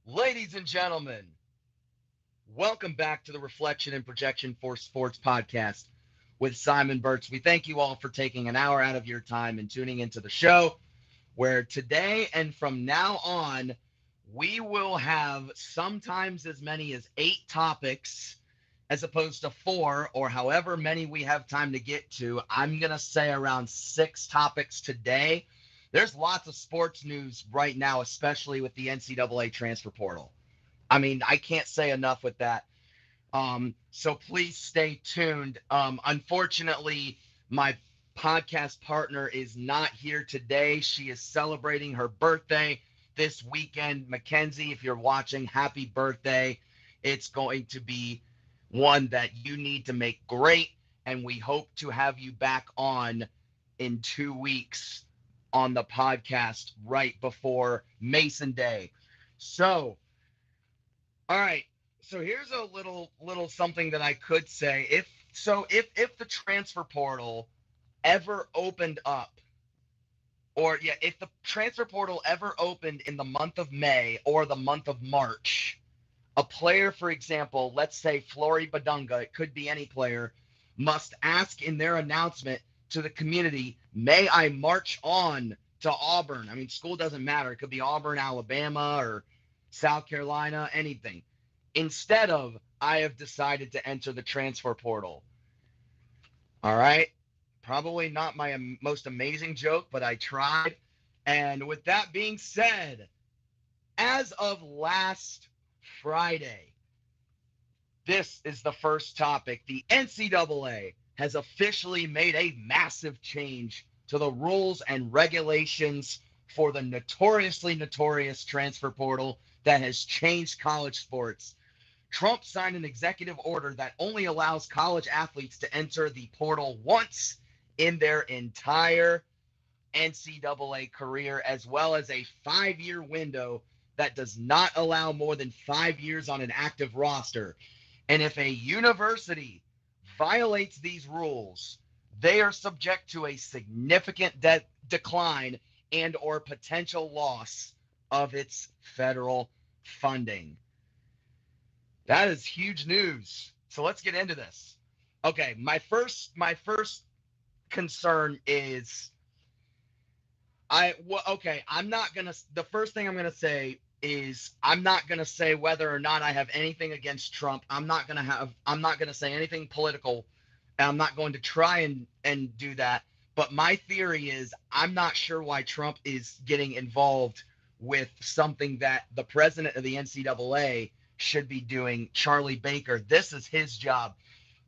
Ladies and gentlemen, welcome back to the Reflection and Projection for Sports podcast with Simon Burtz. We thank you all for taking an hour out of your time and tuning into the show, where today and from now on, we will have sometimes as many as 8 topics as opposed to 4 or however many we have time to get to. I'm going to say around 6 topics today. There's lots of sports news right now, especially with the NCAA transfer portal. I mean, I can't say enough with that. So please stay tuned. Unfortunately, my podcast partner is not here today. She is celebrating her birthday this weekend. Mackenzie, if you're watching, happy birthday. It's going to be one that you need to make great, and we hope to have you back on in 2 weeks on the podcast right before Mason Day. So, all right. So here's a little something that I could say. If the transfer portal ever opened up, or yeah, if the transfer portal ever opened in the month of May or the month of March, a player, for example, let's say Flory Badunga, it could be any player, must ask in their announcement to the community, may I march on to Auburn? I mean, school doesn't matter. It could be Auburn, Alabama, or South Carolina, anything. Instead of, I have decided to enter the transfer portal. All right. Probably not my most amazing joke, but I tried. And with that being said, as of last Friday, this is the first topic. The NCAA has officially made a massive change to the rules and regulations for the notoriously notorious transfer portal that has changed college sports. Trump signed an executive order that only allows college athletes to enter the portal once in their entire NCAA career, as well as a 5-year window that does not allow more than 5 years on an active roster. And if a university violates these rules, they are subject to a significant decline and or potential loss of its federal funding. That is huge news. So let's get into this. Okay, my first concern is I'm not going to the first thing I'm going to say is I'm not going to say whether or not I have anything against Trump. I'm not going to say anything political. And I'm not going to try and do that. But my theory is I'm not sure why Trump is getting involved with something that the president of the NCAA should be doing, Charlie Baker. This is his job.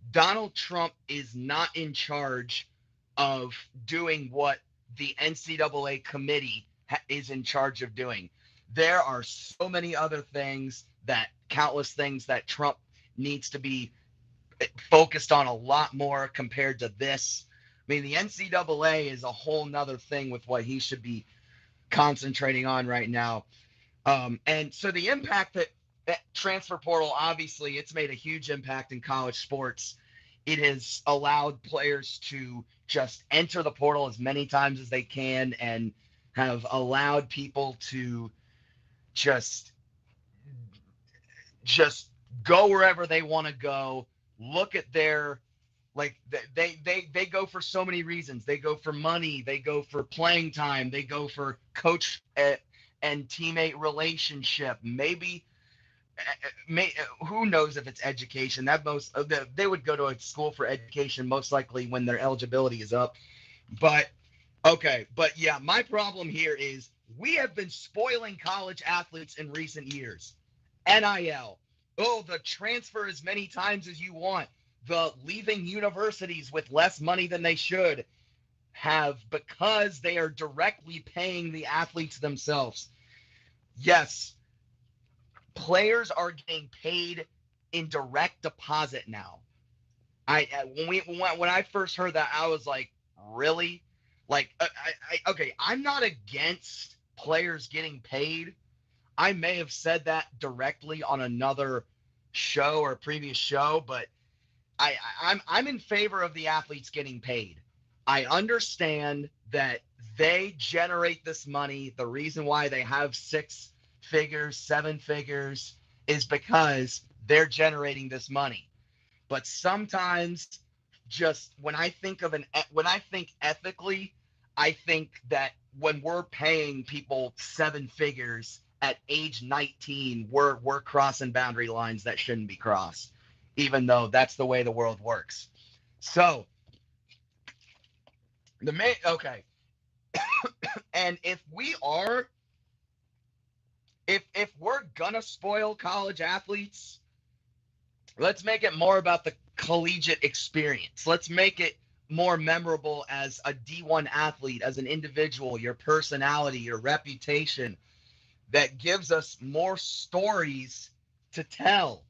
Donald Trump is not in charge of doing what the NCAA committee is in charge of doing. There are so many other things countless things that Trump needs to be focused on a lot more compared to this. I mean, the NCAA is a whole nother thing with what he should be concentrating on right now. And so the impact that transfer portal, obviously, it's made a huge impact in college sports. It has allowed players to just enter the portal as many times as they can and have allowed people to just just go wherever they want to go. Look at their like they go for so many reasons. They go for money, they go for playing time, they go for coach and teammate relationship. Maybe who knows if it's education. That most they would go to a school for education most likely when their eligibility is up. But okay, but yeah, my problem here is we have been spoiling college athletes in recent years. NIL. Oh, the transfer as many times as you want. The leaving universities with less money than they should have because they are directly paying the athletes themselves. Yes, players are getting paid in direct deposit now. When I first heard that, I was like, really? Like, okay, I'm not against players getting paid. I may have said that directly on another show or previous show, but I'm in favor of the athletes getting paid. I understand that they generate this money. The reason why they have figures, 7 figures, is because they're generating this money. But sometimes, just when I think ethically, I think that when we're paying people 7 figures at age 19, we're crossing boundary lines that shouldn't be crossed, even though that's the way the world works. So okay, and if we're gonna spoil college athletes, let's make it more about the collegiate experience. Let's make it more memorable as a D1 athlete, as an individual, your personality, your reputation, that gives us more stories to tell.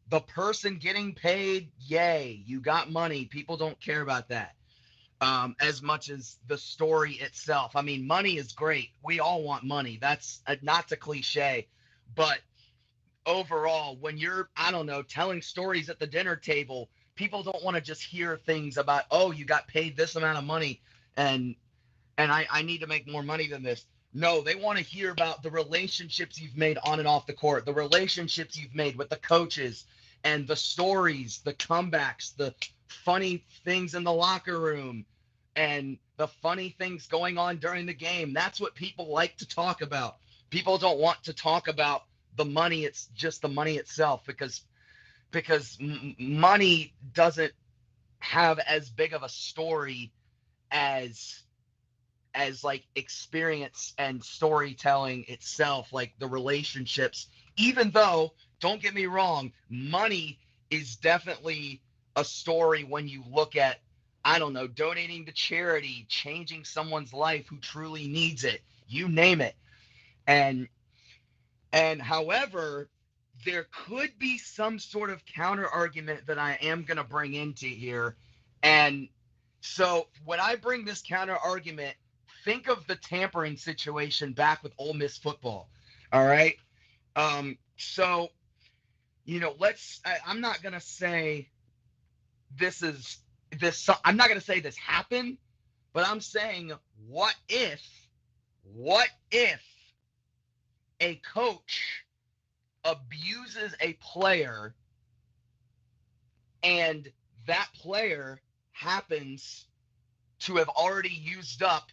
The person getting paid, yay, you got money. People don't care about that as much as the story itself. I mean, money is great. We all want money. That's not to cliche, but overall, when you're, I don't know, telling stories at the dinner table, people don't want to just hear things about, oh, you got paid this amount of money and I need to make more money than this. No, they want to hear about the relationships you've made on and off the court, the relationships you've made with the coaches, and the stories, the comebacks, the funny things in the locker room, and the funny things going on during the game. That's what people like to talk about. People don't want to talk about the money. It's just the money itself, because money doesn't have as big of a story as like experience and storytelling itself, like the relationships. Even though, don't get me wrong, money is definitely a story when you look at, I don't know, donating to charity, changing someone's life who truly needs it, you name it. And however, there could be some sort of counter argument that I am going to bring into here. And so when I bring this counter argument, think of the tampering situation back with Ole Miss football. All right. So, I'm not going to say I'm not going to say this happened, but I'm saying, what if a coach abuses a player and that player happens to have already used up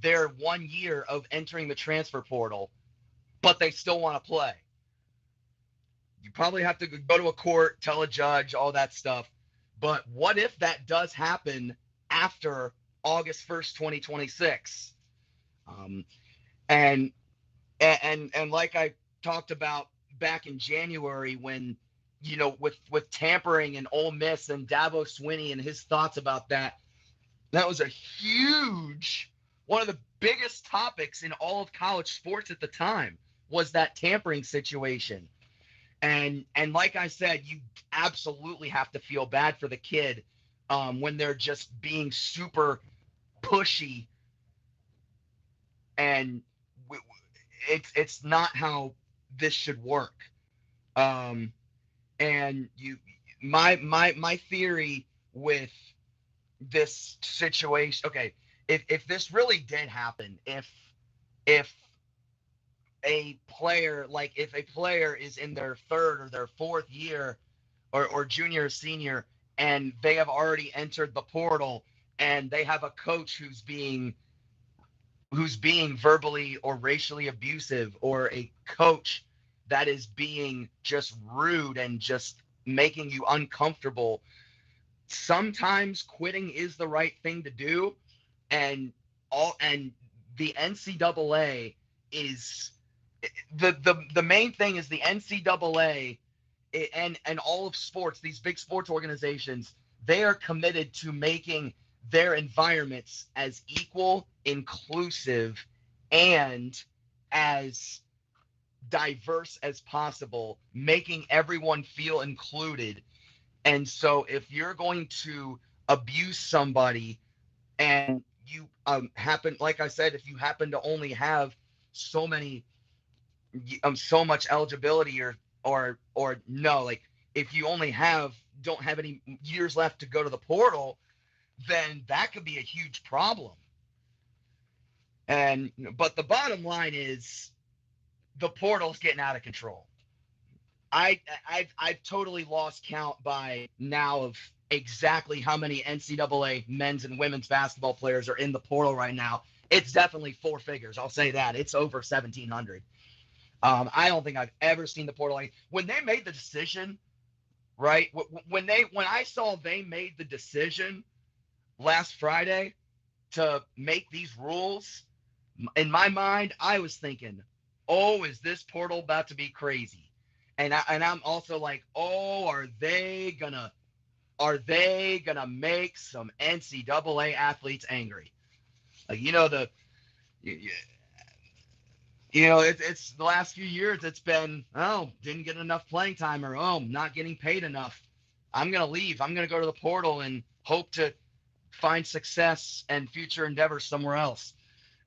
their 1 year of entering the transfer portal, but they still want to play? You probably have to go to a court, tell a judge, all that stuff. But what if that does happen after August 1st, 2026? And like I talked about back in January, when, with tampering and Ole Miss and Dabo Swinney and his thoughts about that, that was one of the biggest topics in all of college sports at the time, was that tampering situation. And like I said, you absolutely have to feel bad for the kid when they're just being super pushy, and it's not how this should work. And my theory with this situation, okay, if this really did happen, if a player, if a player is in their third or their fourth year, or junior or senior, and they have already entered the portal, and they have a coach who's being verbally or racially abusive, or a coach that is being just rude and just making you uncomfortable, sometimes quitting is the right thing to do. And the NCAA is the main thing. Is the NCAA and all of sports, these big sports organizations, they are committed to making their environments as equal, inclusive, and as diverse as possible, making everyone feel included. And so if you're going to abuse somebody, and you like I said, if you happen to only have so much eligibility, or no, like, if you don't have any years left to go to the portal, then that could be a huge problem. But the bottom line is, the portal's getting out of control. I've totally lost count by now of exactly how many NCAA men's and women's basketball players are in the portal right now. It's definitely four figures. I'll say that. It's over 1,700. I don't think I've ever seen the portal like when they made the decision, right? When I saw they made the decision last Friday to make these rules, in my mind, I was thinking, oh, is this portal about to be crazy? And I'm also like, oh, are they gonna make some NCAA athletes angry? Like, it's the last few years. It's been, oh, didn't get enough playing time, or oh, not getting paid enough. I'm gonna leave. I'm gonna go to the portal and hope to find success and future endeavors somewhere else.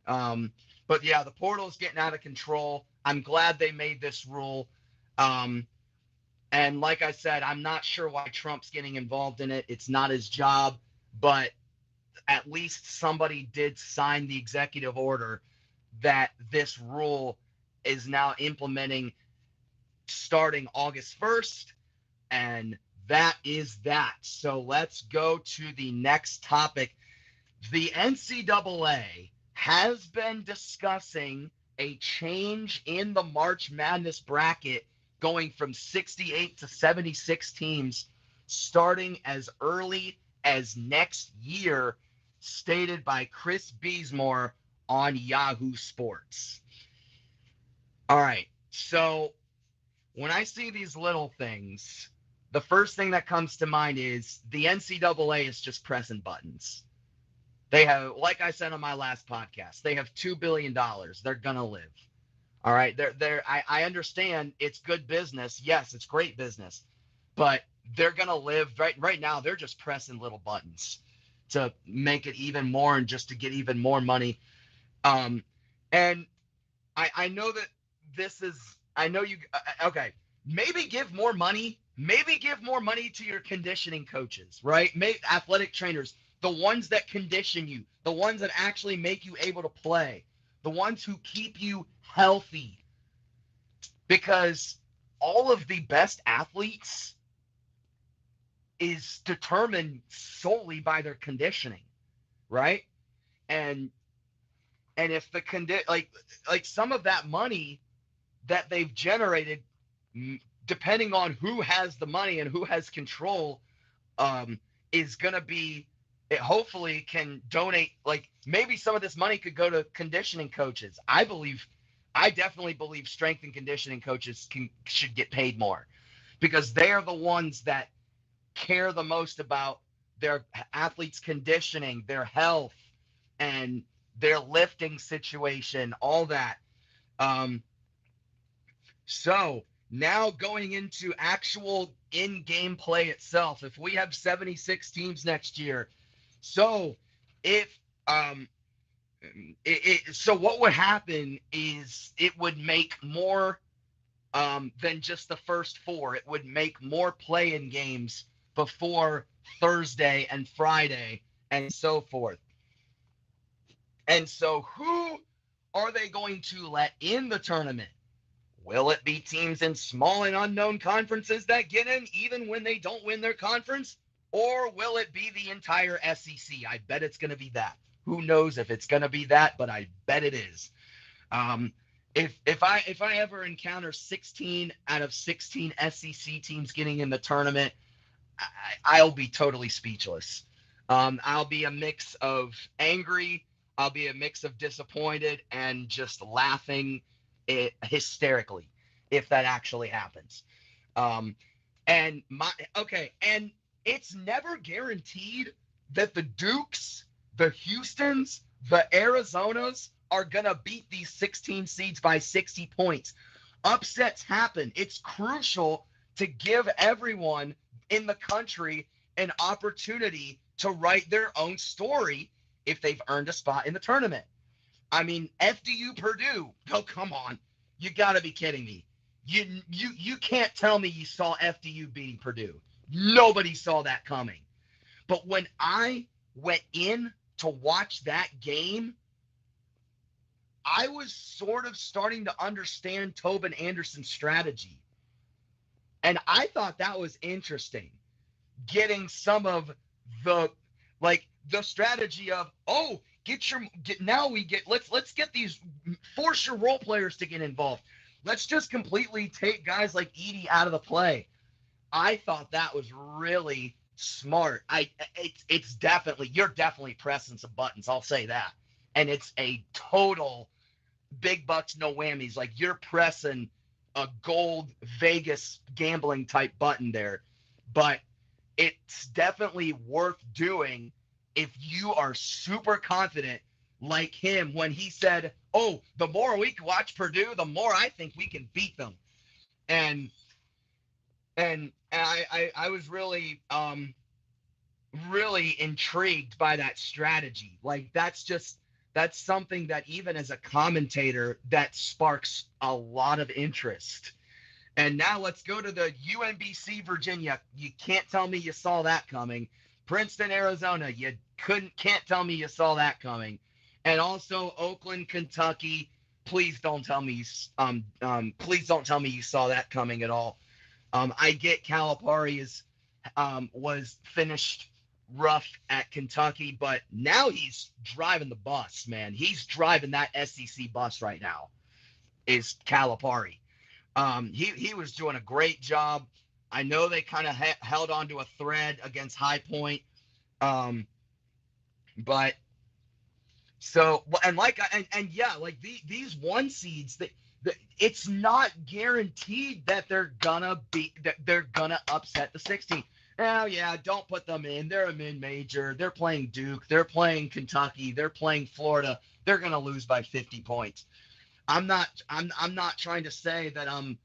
Um, but yeah, the portal is getting out of control. I'm glad they made this rule. Um, and like I said, I'm not sure why Trump's getting involved in it. It's not his job, but at least somebody did sign the executive order that this rule is now implementing starting August 1st. And that is that. So let's go to the next topic. The NCAA has been discussing a change in the March Madness bracket going from 68 to 76 teams starting as early as next year, stated by Chris Beesmore on Yahoo Sports. All right. So when I see these little things, the first thing that comes to mind is the NCAA is just pressing buttons. They have, like I said on my last podcast, they have $2 billion. They're going to live. All right. I understand it's good business. Yes, it's great business, but they're going to live right now. They're just pressing little buttons to make it even more and just to get even more money. And I know that I know you, okay, maybe give more money. Maybe give more money to your conditioning coaches, right? Athletic trainers, the ones that condition you, the ones that actually make you able to play, the ones who keep you healthy. Because all of the best athletes is determined solely by their conditioning, right? And if the like some of that money that they've generated, depending on who has the money and who has control, is going to be, it hopefully can donate, like maybe some of this money could go to conditioning coaches. I definitely believe strength and conditioning coaches should get paid more, because they are the ones that care the most about their athletes' conditioning, their health, and their lifting situation, all that. So now going into actual in-game play itself, if we have 76 teams next year, so if so what would happen is it would make more than just the first four. It would make more play-in games before Thursday and Friday and so forth. And so who are they going to let in the tournament? Will it be teams in small and unknown conferences that get in even when they don't win their conference? Or will it be the entire SEC? I bet it's going to be that. Who knows if it's going to be that, but I bet it is. If I ever encounter 16 out of 16 SEC teams getting in the tournament, I'll be totally speechless. I'll be a mix of angry, I'll be a mix of disappointed, and just laughing hysterically if that actually happens. And it's never guaranteed that the Dukes, the Houstons, the Arizonas are gonna beat these 16 seeds by 60 points. Upsets happen. It's crucial to give everyone in the country an opportunity to write their own story if they've earned a spot in the tournament. I mean, FDU Purdue. Oh, come on. You got to be kidding me. You can't tell me you saw FDU beating Purdue. Nobody saw that coming. But when I went in to watch that game, I was sort of starting to understand Tobin Anderson's strategy. And I thought that was interesting. Getting some of the the strategy of, oh, let's get these, force your role players to get involved. Let's just completely take guys like Edey out of the play. I thought that was really smart. It's definitely, you're definitely pressing some buttons. I'll say that. And it's a total big bucks, no whammies. Like, you're pressing a gold Vegas gambling type button there. But it's definitely worth doing if you are super confident, like him when he said, oh, the more we watch Purdue, the more I think we can beat them. And I was really really intrigued by that strategy. Like, that's something that even as a commentator, that sparks a lot of interest. And now let's go to the UMBC Virginia. You can't tell me you saw that coming. Princeton, Arizona. You can't tell me you saw that coming. And also Oakland, Kentucky. Please don't tell me please don't tell me you saw that coming at all. I get Calipari was finished rough at Kentucky, but now he's driving the bus, man. He's driving that SEC bus right now, is Calipari. He was doing a great job. I know they kind of held on to a thread against High Point. But so, and yeah, like these one seeds, it's not guaranteed that they're gonna upset the 16. Oh yeah, don't put them in. They're a mid-major. They're playing Duke. They're playing Kentucky. They're playing Florida. They're gonna lose by 50 points. I'm not trying to say that I'm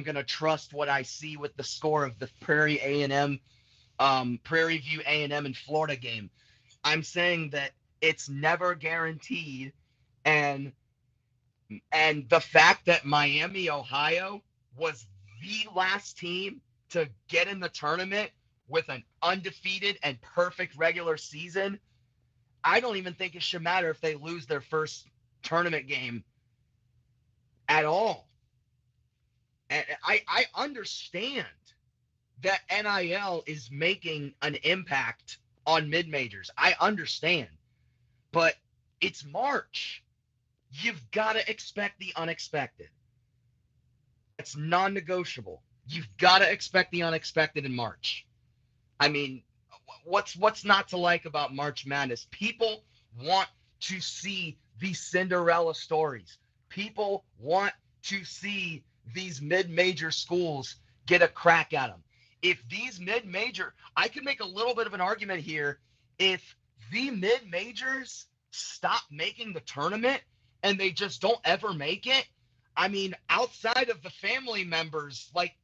gonna trust what I see with the score of the Prairie A&M, Prairie View A&M and Florida game. I'm saying that it's never guaranteed, and the fact that Miami, Ohio was the last team to get in the tournament with an undefeated and perfect regular season, I don't even think it should matter if they lose their first tournament game at all. And I understand that NIL is making an impact on mid-majors. I understand. But it's March. You've got to expect the unexpected. It's non-negotiable. You've got to expect the unexpected in March. I mean, what's not to like about March Madness? People want to see these Cinderella stories. People want to see these mid-major schools get a crack at them. If these mid-major, I could make a little bit of an argument here. If the mid-majors stop making the tournament and they just don't ever make it, I mean, outside of the family members, like,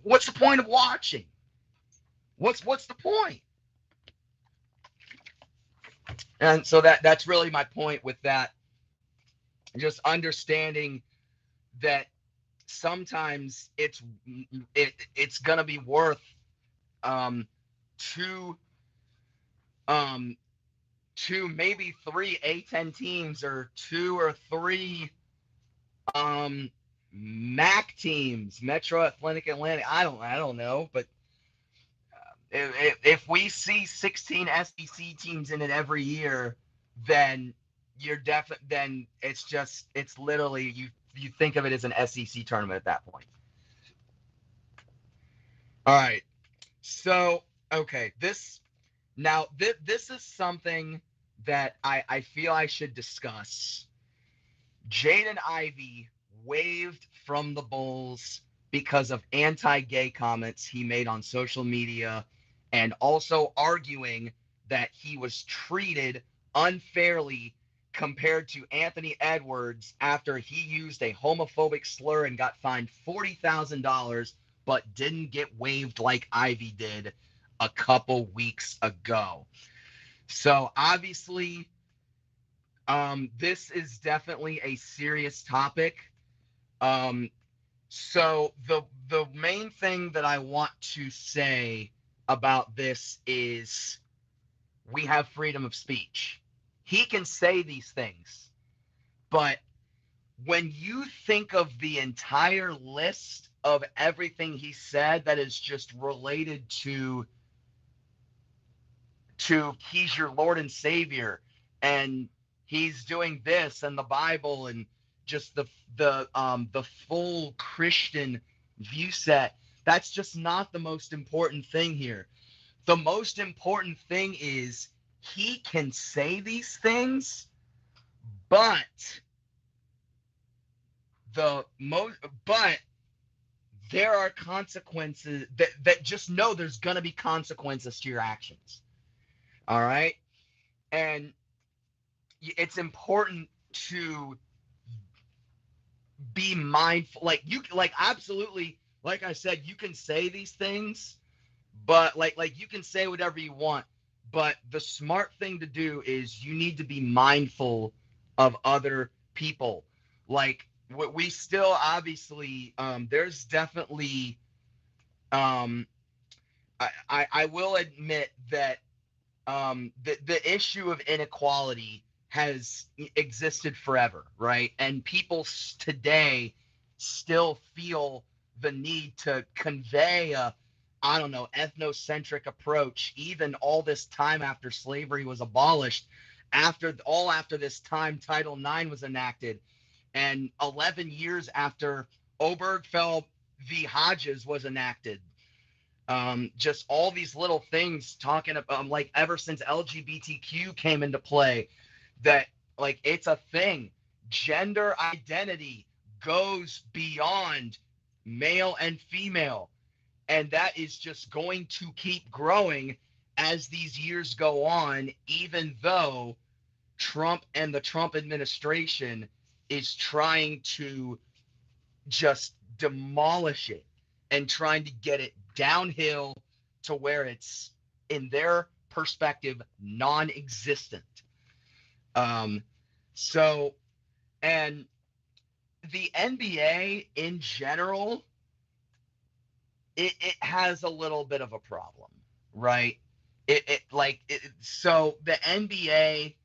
what's the point of watching? What's the point? And so that's really my point with that. Just understanding that sometimes it's gonna be worth two maybe three A10 teams, or two or three MAC teams, Metro Athletic Atlantic. I don't know, but if we see 16 SEC teams in it every year, then then it's literally, you think of it as an SEC tournament at that point. All right. So, okay, this is something that I feel I should discuss. Jaden Ivey waived from the Bulls because of anti-gay comments he made on social media, and also arguing that he was treated unfairly compared to Anthony Edwards after he used a homophobic slur and got fined $40,000, but didn't get waived like Ivey did a couple weeks ago. So obviously, this is definitely a serious topic. So the main thing that I want to say about this is we have freedom of speech. he can say these things, but when you think of the entire list of everything he said that is just related to he's your Lord and Savior, and he's doing this and the Bible and just the full Christian view set, that's just not the most important thing here. The most important thing is he can say these things, but the most but there are consequences that just know there's going to be consequences to your actions. All right? And it's important to be mindful. Like absolutely, like I said, you can say these things, but like you can say whatever you want, but the smart thing to do is you need to be mindful of other people. Like we still obviously there's definitely um I will admit that the issue of inequality has existed forever, right? And people today still feel the need to convey a, I don't know, ethnocentric approach, even all this time after slavery was abolished, after this time Title IX was enacted, and 11 years after Obergefell v. Hodges was enacted. Just all these little things talking about, like, ever since LGBTQ came into play, that like it's a thing. Gender identity goes beyond male and female, and that is just going to keep growing as these years go on, even though Trump and the Trump administration is trying to just demolish it and trying to get it downhill to where it's, in their perspective, non-existent. Um, so, and the NBA in general, it has a little bit of a problem, right? So the NBA,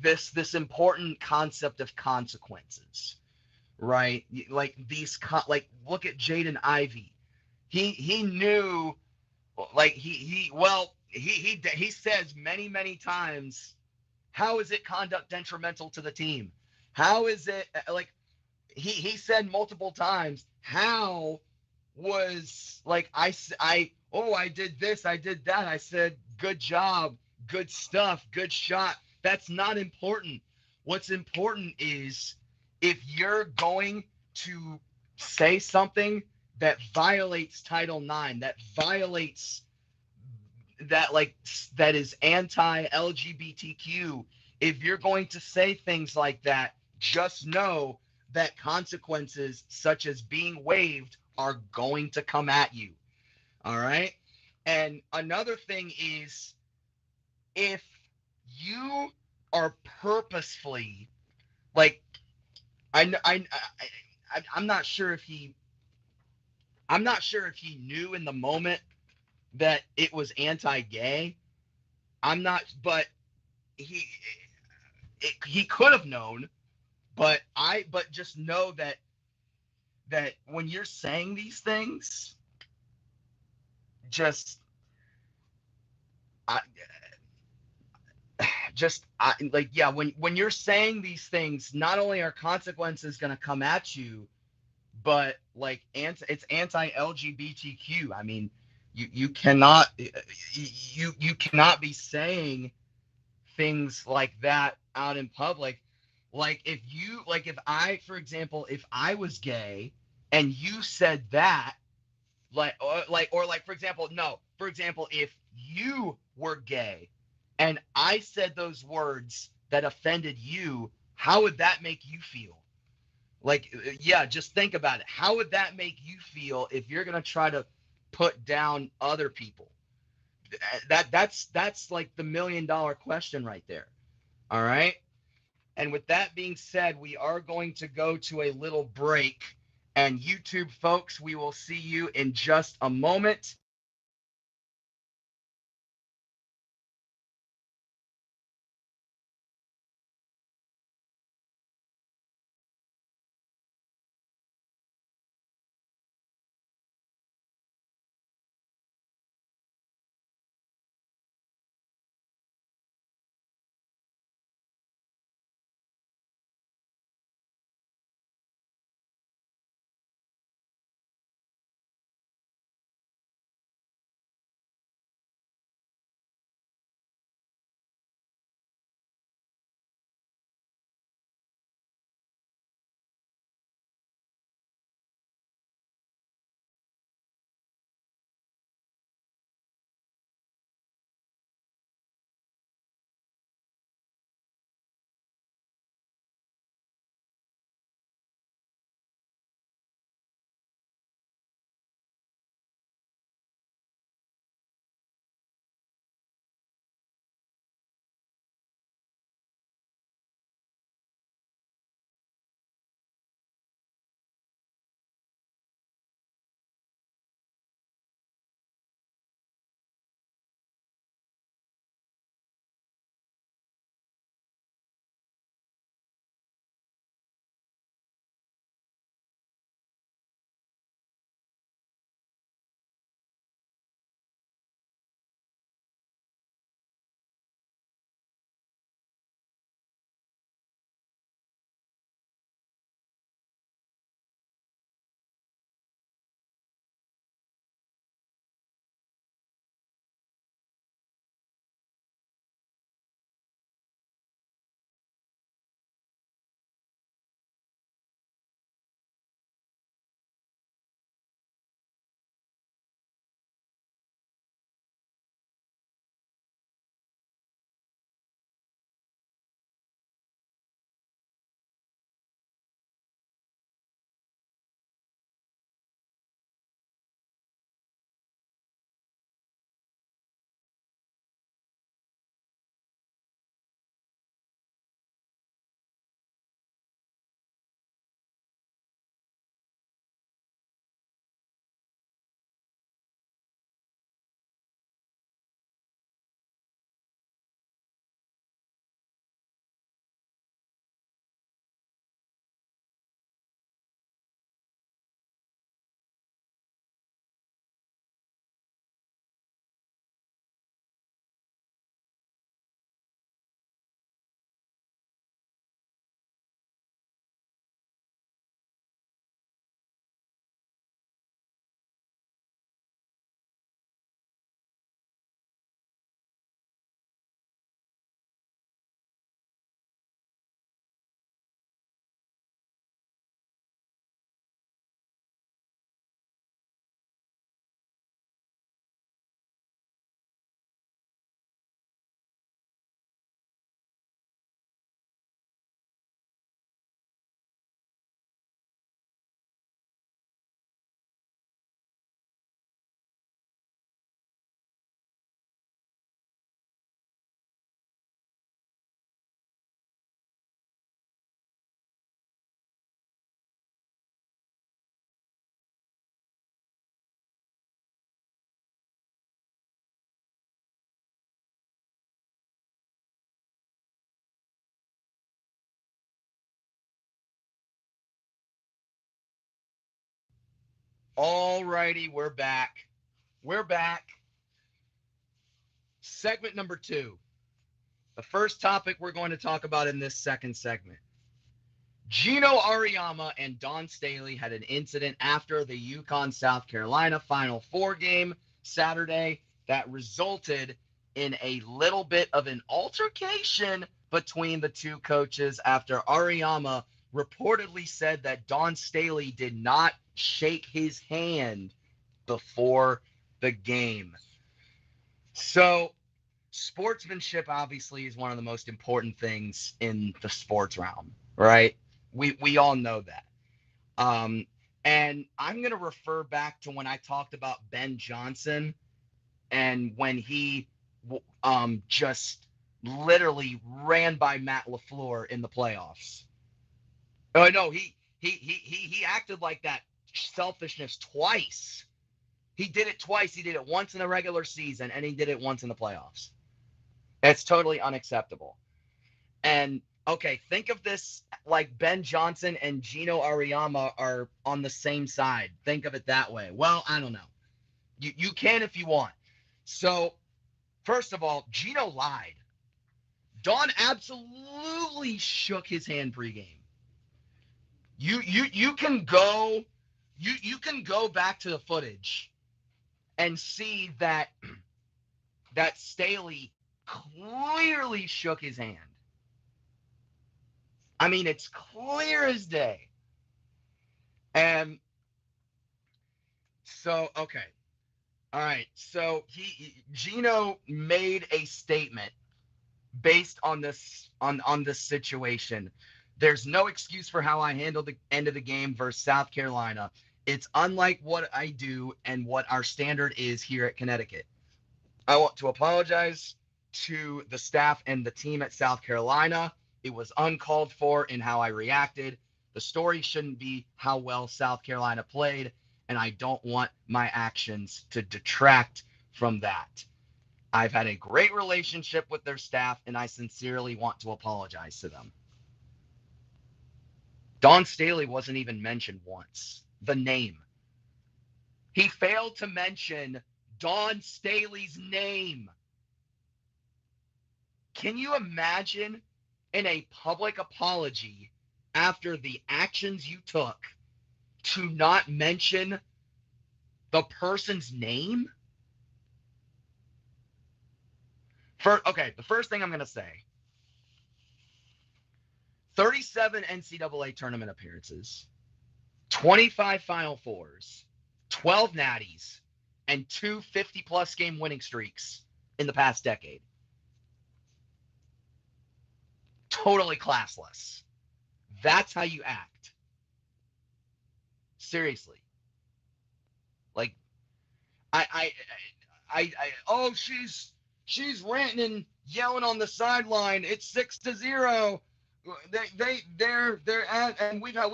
this important concept of consequences, right? Like like look at Jaden Ivey. He knew, like he says many times, how is it conduct detrimental to the team? How is it like he said multiple times, how was, like, I did this, I did that, I said good job, good stuff, good shot. That's not important. What's important is if you're going to say something that violates Title IX, that violates that, like, that is anti-LGBTQ, if you're going to say things like that, just know that consequences such as being waived are going to come at you. All right. And another thing is, if you are purposefully, like, I'm not sure if he knew in the moment that it was anti-gay. I'm not, but he could have known. But just know that when you're saying these things, just I, like, yeah, when you're saying these things, not only are consequences going to come at you, but like it's anti-LGBTQ. I mean, you cannot you cannot be saying things like that out in public. Like if I, for example, if I was gay and you said that, like for example, no, for example, if you were gay and I said those words that offended you, how would that make you feel? Like, yeah, just think about it. How would that make you feel if you're going to try to put down other people? That's like the $1,000,000 question right there. All right. And with that being said, we are going to go to a little break. And YouTube folks, we will see you in just a moment. All righty, we're back. We're back. Segment number 2. The first topic we're going to talk about in this second segment. Gino Auriemma and Dawn Staley had an incident after the UConn South Carolina Final Four game Saturday that resulted in a little bit of an altercation between the two coaches after Auriemma reportedly said that Dawn Staley did not shake his hand before the game. So, sportsmanship obviously is one of the most important things in the sports realm, right? We all know that. And I'm going to refer back to when I talked about Ben Johnson and when he just literally ran by Matt LaFleur in the playoffs. Oh no, he acted like that selfishness twice. He did it twice. He did it once in the regular season, and he did it once in the playoffs. It's totally unacceptable. And okay, think of this like Ben Johnson and Gino Auriemma are on the same side. Think of it that way. Well, I don't know. You can if you want. So, first of all, Gino lied. Dawn absolutely shook his hand pregame. You can go back to the footage and see that Staley clearly shook his hand. I mean, it's clear as day. And so, okay. All right. So Gino made a statement based on this situation. There's no excuse for how I handled the end of the game versus South Carolina. It's unlike what I do and what our standard is here at Connecticut. I want to apologize to the staff and the team at South Carolina. It was uncalled for in how I reacted. The story shouldn't be how well South Carolina played, and I don't want my actions to detract from that. I've had a great relationship with their staff, and I sincerely want to apologize to them. Dawn Staley wasn't even mentioned once. The name. He failed to mention Dawn Staley's name. Can you imagine in a public apology after the actions you took to not mention the person's name? The first thing I'm going to say, 37 NCAA tournament appearances, 25 Final Fours, 12 natties, and 2 50-plus game winning streaks in the past decade. Totally classless. That's how you act. Seriously. Like, she's ranting and yelling on the sideline. It's 6-0. They're at, and we had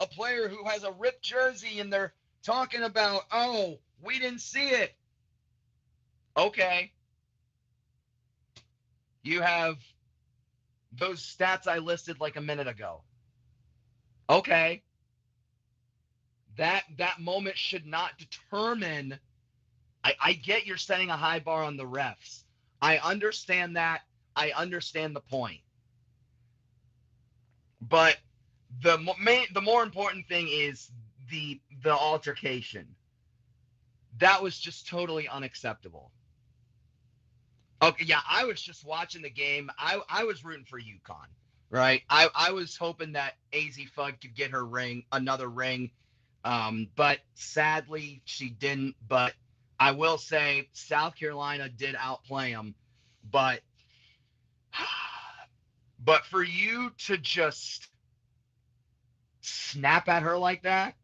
a player who has a ripped jersey, and they're talking about, oh, we didn't see it. Okay. You have those stats I listed like a minute ago. Okay. That moment should not determine. I get you're setting a high bar on the refs. I understand that. I understand the point. But the more important thing is the altercation. That was just totally unacceptable. Okay, yeah, I was just watching the game. I was rooting for UConn, right? I was hoping that AZ Fudd could get her another ring. But sadly she didn't. But I will say South Carolina did outplay them. But for you to just snap at her like that,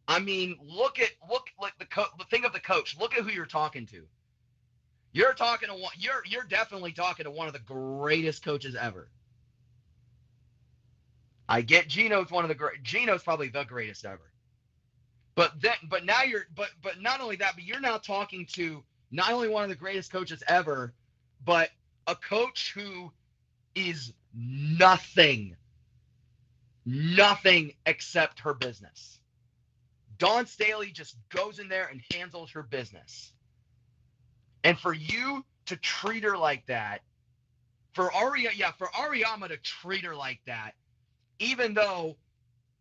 I mean, look think of the coach. Look at who you're talking to. You're talking to one. You're definitely talking to one of the greatest coaches ever. I get Gino's Gino's probably the greatest ever. But now but not only that, but you're now talking to not only one of the greatest coaches ever, but a coach who is nothing except her business. Dawn Staley just goes in there and handles her business. And for you to treat her like that, for Auriemma to treat her like that, even though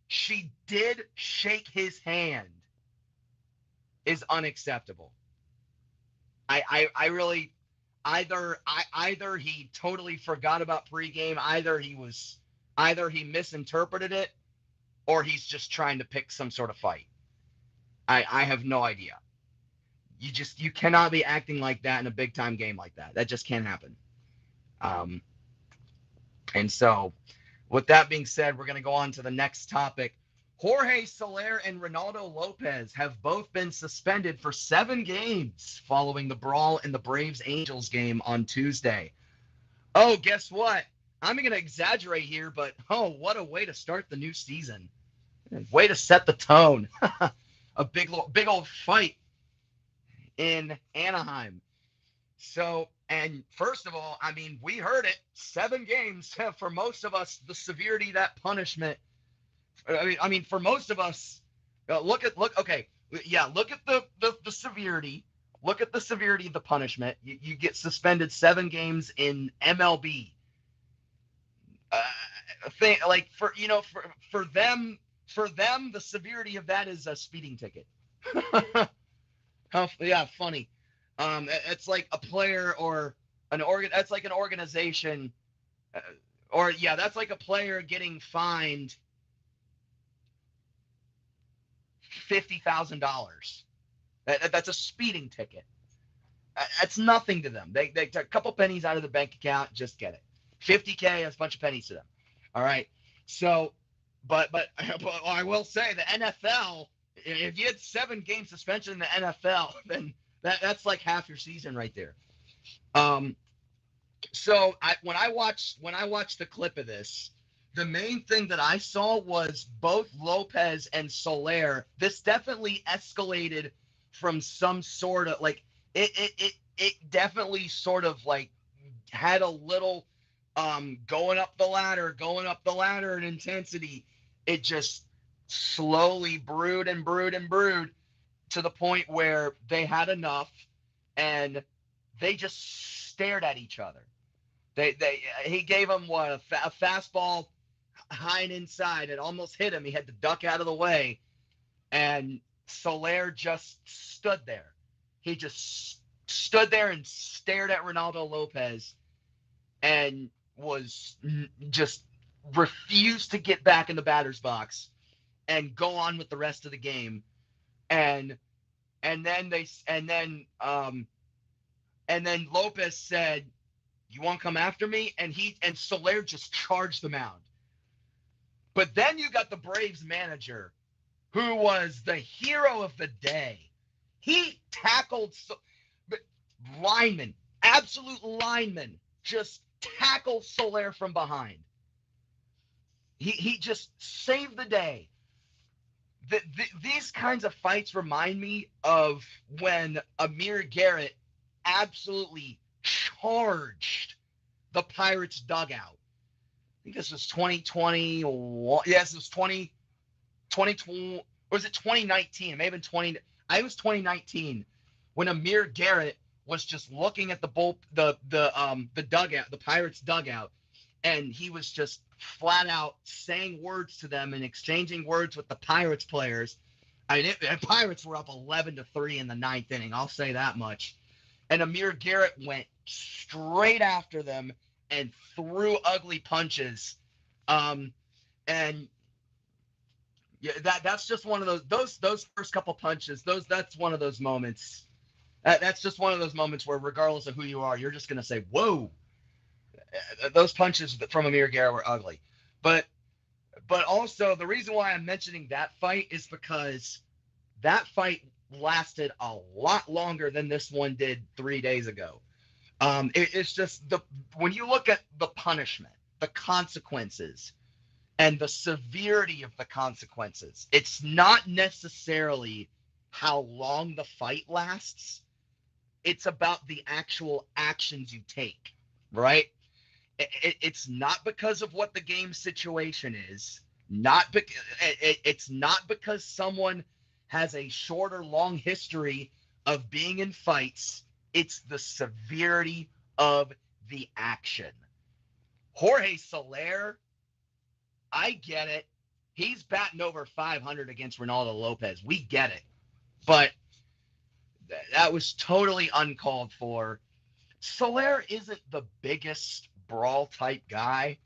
she did shake his hand, is unacceptable. I really either he totally forgot about pregame, either he misinterpreted it, or he's just trying to pick some sort of fight. I have no idea. You cannot be acting like that in a big time game like that. That just can't happen. And so, with that being said, we're going to go on to the next topic. Jorge Soler and Ronaldo Lopez have both been suspended for 7 games following the brawl in the Braves-Angels game on Tuesday. Oh, guess what? I'm going to exaggerate here, but what a way to start the new season. Way to set the tone. A big old fight in Anaheim. So, and first of all, I mean, we heard it, 7 games. For most of us, the severity of that punishment, I mean, for most of us, look at the severity. Look at the severity of the punishment. You get suspended 7 games in MLB. For them, the severity of that is a speeding ticket. Funny. It's like a player or an organ. That's like an organization, that's like a player getting fined $50,000. That's a speeding ticket. That's nothing to them. They take a couple pennies out of the bank account, just get it. $50K, that's a bunch of pennies to them. All right. So, but I will say the NFL, if you had 7 game suspension in the NFL, then that's like half your season right there. So when I watched the clip of this, the main thing that I saw was both Lopez and Soler. This definitely escalated from some sort of like it definitely sort of like had a little going up the ladder in intensity. It just slowly brewed to the point where they had enough and they just stared at each other. He gave him a fastball high and inside. It almost hit him. He had to duck out of the way, and Soler just stood there. He just stood there and stared at Ronaldo Lopez, and was just refused to get back in the batter's box and go on with the rest of the game. And then Lopez said, "You want to come after me?" And Soler just charged the mound. But then you got the Braves manager, who was the hero of the day. He tackled absolute lineman, just tackled Soler from behind. He just saved the day. These kinds of fights remind me of when Amir Garrett absolutely charged the Pirates dugout. I think this was 2020. Yes, it was 2020. Or was it 2019? It may have been 20. I was 2019 when Amir Garrett was just looking at the dugout, the Pirates dugout, and he was just flat out saying words to them and exchanging words with the Pirates players. I mean, the Pirates were up 11-3 in the 9th inning. I'll say that much. And Amir Garrett went straight after them and threw ugly punches. And yeah, that's just one of those first couple punches. That's one of those moments. That's just one of those moments where, regardless of who you are, you're just gonna say, "Whoa!" Those punches from Amir Garrett were ugly. But also the reason why I'm mentioning that fight is because that fight lasted a lot longer than this one did 3 days ago. It's just when you look at the punishment, the consequences, and the severity of the consequences, it's not necessarily how long the fight lasts. It's about the actual actions you take, right? It's not because of what the game situation is. It's not because someone has a shorter, long history of being in fights. It's the severity of the action. Jorge Soler, I get it. He's batting over 500 against Ronaldo Lopez. We get it. But that was totally uncalled for. Soler isn't the biggest brawl type guy,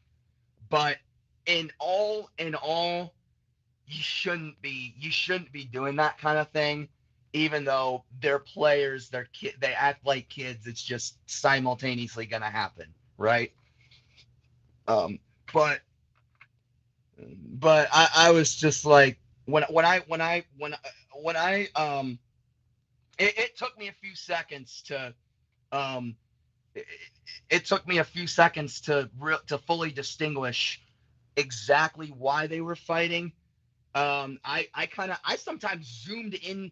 but in all, you shouldn't be doing that kind of thing. Even though they're players, they act like kids. It's just simultaneously gonna happen, right? Um, but I was just like when I it took me a few seconds to um it took me a few seconds to fully distinguish exactly why they were fighting. I sometimes zoomed in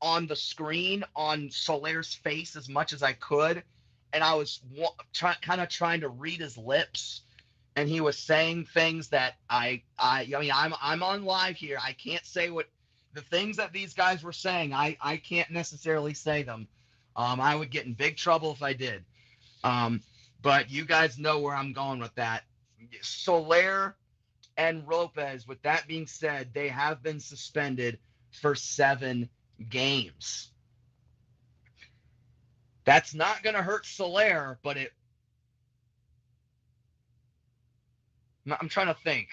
on the screen on Soler's face as much as I could, and I was kind of trying to read his lips, and he was saying things that I mean I'm on live here. I can't say what the things that these guys were saying. I can't necessarily say them. I would get in big trouble if I did. But you guys know where I'm going with that. Soler and Lopez, with that being said, they have been suspended for 7 games. That's not going to hurt Soler, but I'm trying to think.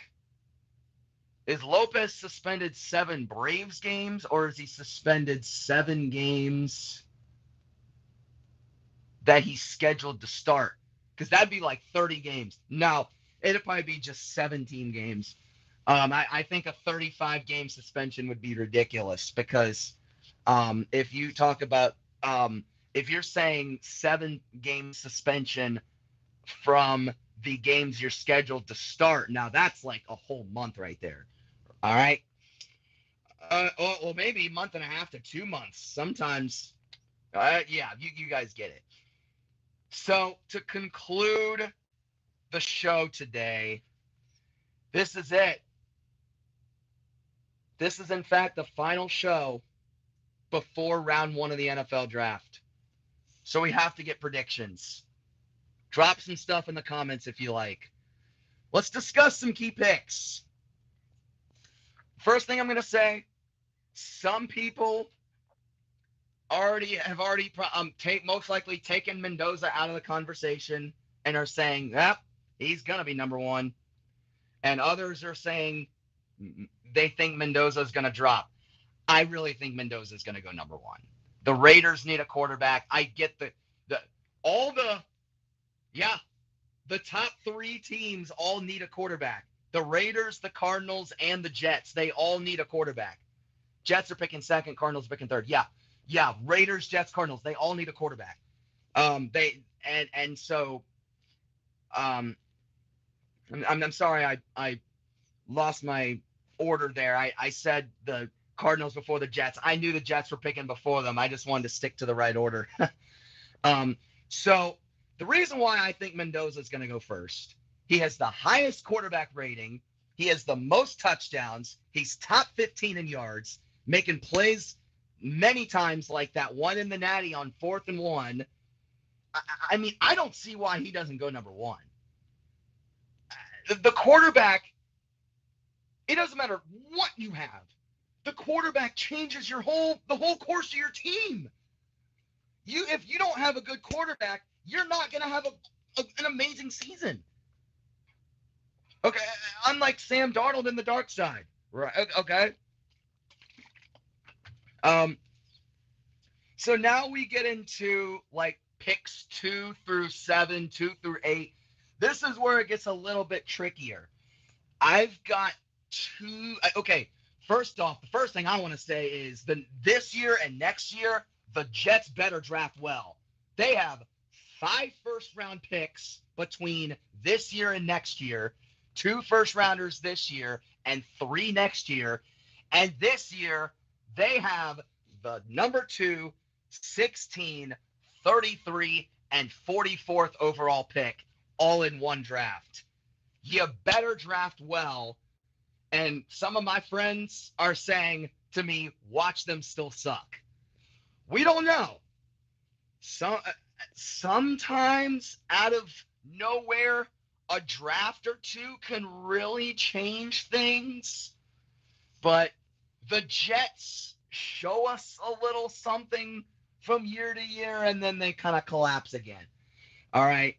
Is Lopez suspended 7 Braves games, or is he suspended 7 games that he's scheduled to start? Because that'd be like 30 games. No, it'd probably be just 17 games. I think a 35-game suspension would be ridiculous because if you talk about if you're saying 7-game suspension from the games you're scheduled to start, now that's like a whole month right there. All right. Well, maybe a month and a half to 2 months. Sometimes, yeah, you guys get it. So to conclude the show today, this is it. This is, in fact, the final show before round 1 of the NFL draft. So we have to get predictions. Drop some stuff in the comments if you like. Let's discuss some key picks. First thing I'm going to say, some people have already most likely taken Mendoza out of the conversation and are saying, yep, he's going to be number 1. And others are saying they think Mendoza is going to drop. I really think Mendoza is going to go number 1. The Raiders need a quarterback. I get the top 3 teams all need a quarterback. The Raiders, the Cardinals, and the Jets, they all need a quarterback. Jets are picking 2nd, Cardinals picking 3rd. Yeah. Raiders, Jets, Cardinals, they all need a quarterback. I'm sorry I lost my order there. I said the Cardinals before the Jets. I knew the Jets were picking before them. I just wanted to stick to the right order. So the reason why I think Mendoza is going to go first, he has the highest quarterback rating. He has the most touchdowns. He's top 15 in yards, making plays many times like that one in the Natty on 4th and 1. I mean, I don't see why he doesn't go number 1. The quarterback, it doesn't matter what you have. The quarterback changes the whole course of your team. If you don't have a good quarterback, you're not going to have an amazing season. Okay, unlike Sam Darnold in the dark side, right? Okay. So now we get into like picks 2 through 7, 2 through 8. This is where it gets a little bit trickier. I've got 2. Okay, first off, the first thing I want to say is this year and next year, the Jets better draft well. They have 5 first-round picks between this year and next year, 2 first-rounders this year, and 3 next year. And this year, they have the number 2, 16, 33, and 44th overall pick all in one draft. You better draft well. And some of my friends are saying to me, watch them still suck. We don't know. Sometimes out of nowhere, a draft or two can really change things. But the Jets show us a little something from year to year, and then they kind of collapse again. All right.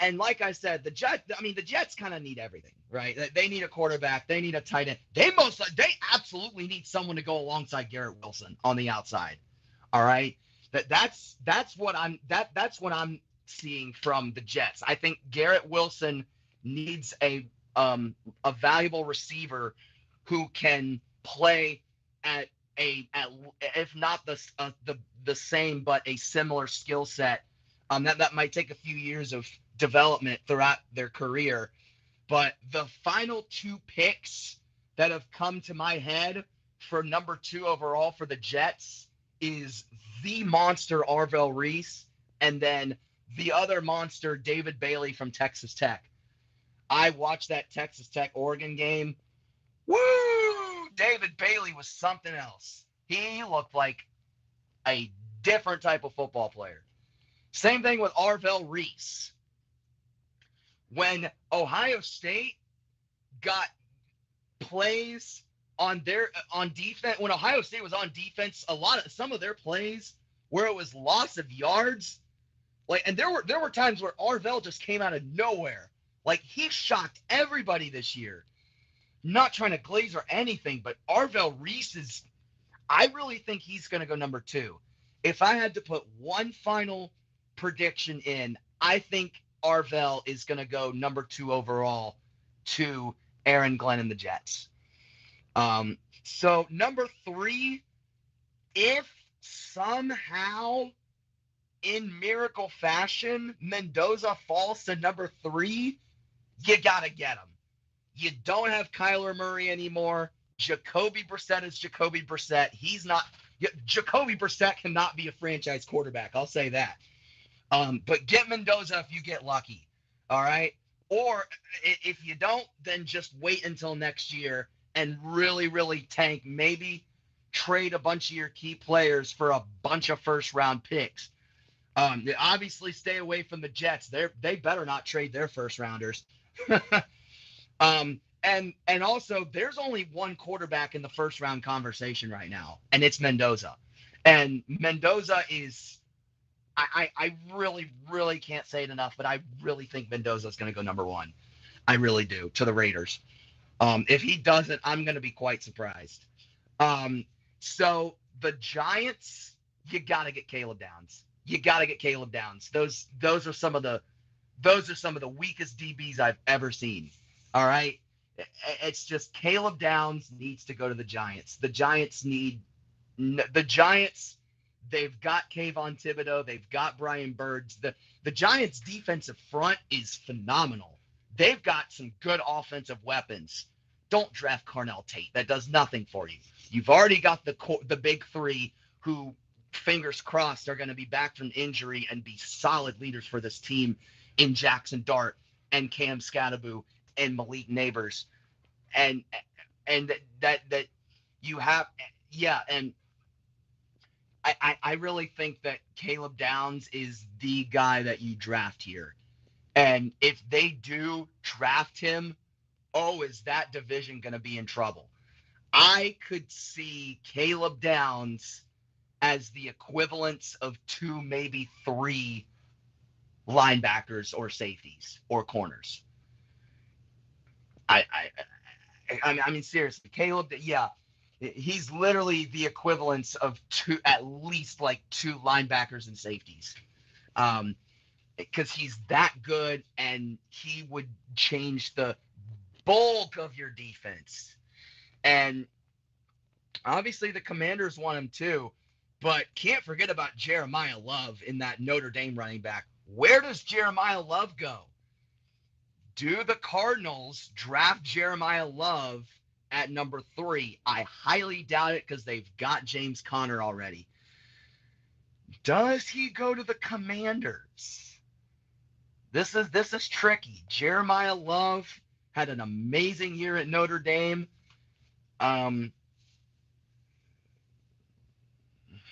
And like I said, the Jets kind of need everything, right? They need a quarterback. They need a tight end. They absolutely need someone to go alongside Garrett Wilson on the outside. All right. That's what I'm seeing from the Jets. I think Garrett Wilson needs a valuable receiver who can play at if not the same but a similar skill set. That might take a few years of development throughout their career. But the final two picks that have come to my head for number 2 overall for the Jets is the monster Arvell Reese and then the other monster David Bailey from Texas Tech. I watched that Texas Tech Oregon game. Woo! David Bailey was something else. He looked like a different type of football player. Same thing with Arvell Reese. When Ohio State got plays on defense, when Ohio State was on defense, some of their plays where it was loss of yards, and there were times where Arvell just came out of nowhere. Like, he shocked everybody this year. Not trying to glaze or anything, but Arvell Reese I really think he's going to go number 2. If I had to put one final prediction in, I think Arvell is going to go number 2 overall to Aaron Glenn and the Jets. So number 3, if somehow in miracle fashion Mendoza falls to number 3, you got to get him. You don't have Kyler Murray anymore. Jacoby Brissett is Jacoby Brissett. Jacoby Brissett cannot be a franchise quarterback. I'll say that. But get Mendoza if you get lucky. All right. Or if you don't, then just wait until next year and really, really tank. Maybe trade a bunch of your key players for a bunch of first-round picks. Obviously, stay away from the Jets. They better not trade their first-rounders. And also, there's only one quarterback in the first-round conversation right now, and it's Mendoza. And Mendoza is – I really, really can't say it enough, but I really think Mendoza is going to go number 1. I really do, to the Raiders. If he doesn't, I'm going to be quite surprised. So the Giants, you got to get Caleb Downs. You got to get Caleb Downs. Those are some of the weakest DBs I've ever seen. All right. It's just Caleb Downs needs to go to the Giants. The Giants, they've got Kayvon Thibodeau. They've got Brian Birds. The Giants' defensive front is phenomenal. They've got some good offensive weapons. Don't draft Carnell Tate. That does nothing for you. You've already got the big 3 who, fingers crossed, are going to be back from injury and be solid leaders for this team in Jackson Dart and Cam Skattebo and Malik Neighbors. And that you have, yeah, and I really think that Caleb Downs is the guy that you draft here. And if they do draft him, is that division going to be in trouble? I could see Caleb Downs as the equivalence of 2, maybe 3 linebackers or safeties or corners. I mean, seriously, Caleb, yeah, he's literally the equivalence of at least 2 linebackers and safeties. Because he's that good, and he would change the bulk of your defense. And obviously the Commanders want him too, but can't forget about Jeremiah Love in that Notre Dame running back. Where does Jeremiah Love go? Do the Cardinals draft Jeremiah Love at number 3? I highly doubt it because they've got James Conner already. Does he go to the Commanders? This is tricky. Jeremiah Love had an amazing year at Notre Dame.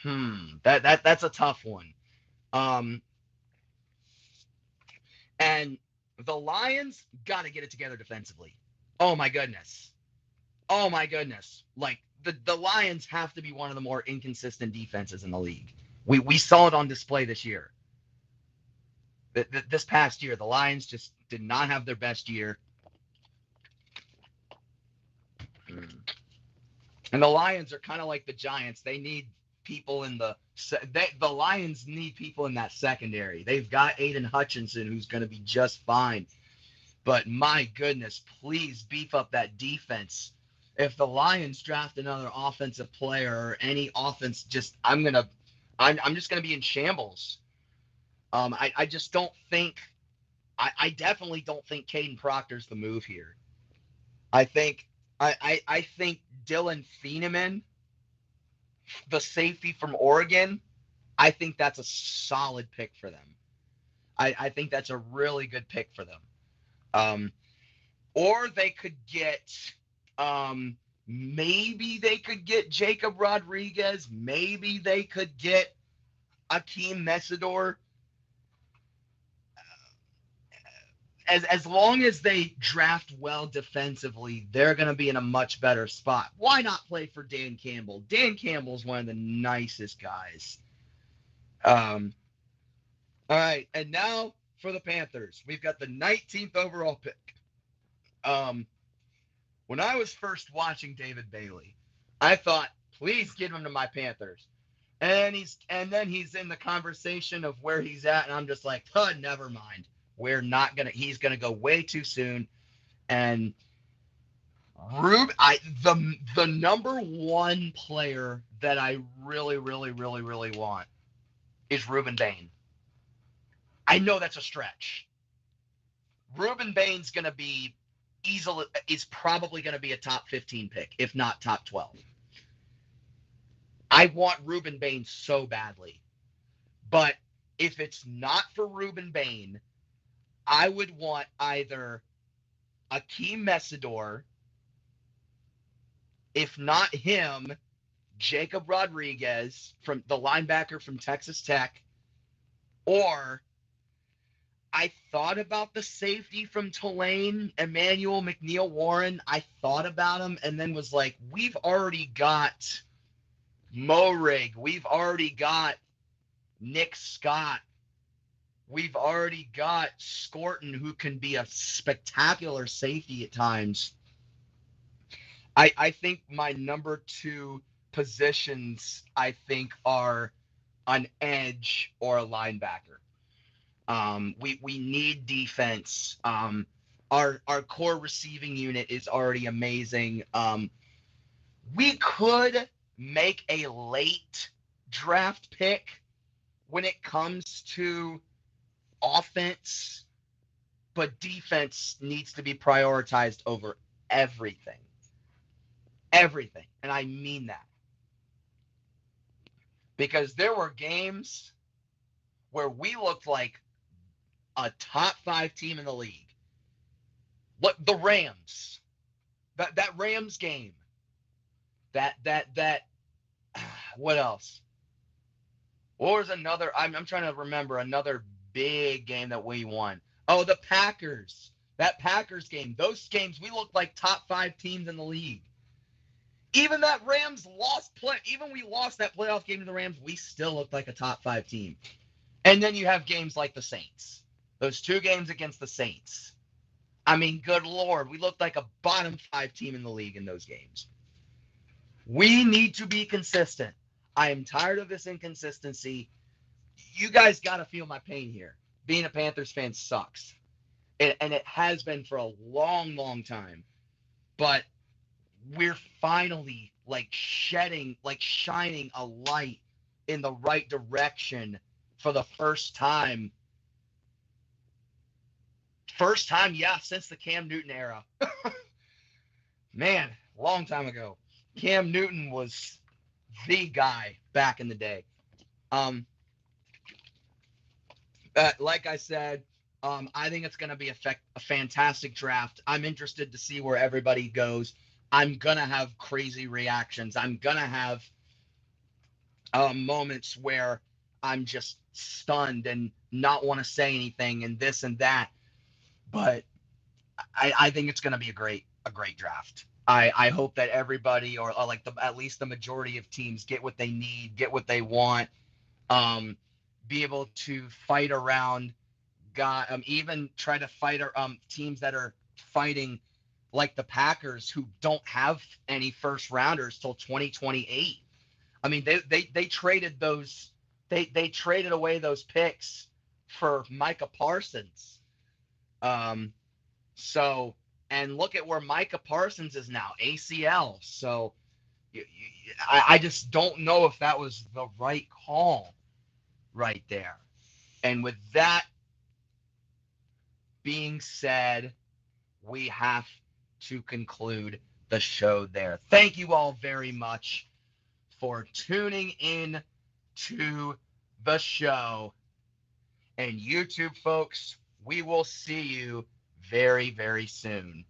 That's a tough one. Um, and the Lions got to get it together defensively. Oh my goodness. Oh my goodness. Like the Lions have to be one of the more inconsistent defenses in the league. We saw it on display this year. This past year, the Lions just did not have their best year. And the Lions are kind of like the Giants. They need people in the Lions need people in that secondary. They've got Aiden Hutchinson, who's going to be just fine. But my goodness, please beef up that defense. If the Lions draft another offensive player or any offense, I'm just gonna be in shambles. I just don't think I definitely don't think Caden Proctor's the move here. I think Dylan Thieneman, the safety from Oregon, I think that's a solid pick for them. I think that's a really good pick for them. Or they could get maybe they could get Jacob Rodriguez. Maybe they could get Akeem Mesidor. As long as they draft well defensively, they're going to be in a much better spot. Why not play for Dan Campbell? Dan Campbell's one of the nicest guys. All right, and now for the Panthers. We've got the 19th overall pick. When I was first watching David Bailey, I thought, please get him to my Panthers. And then he's in the conversation of where he's at, and I'm just like, never mind. He's gonna go way too soon. And the number one player that I really, really, really, really want is Rueben Bain. I know that's a stretch. Rueben Bain's gonna be is probably going to be a top 15 pick, if not top 12. I want Rueben Bain so badly. But if it's not for Rueben Bain, I would want either Akeem Mesidor, if not him, Jacob Rodriguez, from the linebacker from Texas Tech, or I thought about the safety from Tulane, Emmanuel McNeil-Warren. I thought about him and then was like, we've already got Moehrig. We've already got Nick Scott. We've already got Scorton, who can be a spectacular safety at times. I think my number two positions, I think, are an edge or a linebacker. We need defense. Our core receiving unit is already amazing. We could make a late draft pick when it comes to offense, but defense needs to be prioritized over everything. Everything. And I mean that. Because there were games where we looked like a top 5 team in the league. Look, the Rams. That Rams game. That what else? What was another? I'm trying to remember another big game that we won. Oh, the Packers. That Packers game. Those games, we looked like top 5 teams in the league. Even that Rams even we lost that playoff game to the Rams, we still looked like a top 5 team. And then you have games like the Saints. Those 2 games against the Saints. I mean, good Lord, we looked like a bottom 5 team in the league in those games. We need to be consistent. I am tired of this inconsistency. You guys got to feel my pain here. Being a Panthers fan sucks. And it has been for a long, long time. But we're finally shining a light in the right direction for the first time. First time, yeah, since the Cam Newton era. Man, long time ago. Cam Newton was the guy back in the day. Like I said, I think it's going to be a fantastic draft. I'm interested to see where everybody goes. I'm going to have crazy reactions. I'm going to have moments where I'm just stunned and not want to say anything and this and that. But I think it's going to be a great draft. I hope that everybody or like at least the majority of teams get what they need, get what they want, um, be able to fight around, even try to fight teams that are fighting like the Packers who don't have any first rounders till 2028. I mean, they traded those they traded away those picks for Micah Parsons. Um, so and look at where Micah Parsons is now, ACL. So I just don't know if that was the right call right there. And with that being said, we have to conclude the show there. Thank you all very much for tuning in to the show. And YouTube folks, we will see you very, very soon.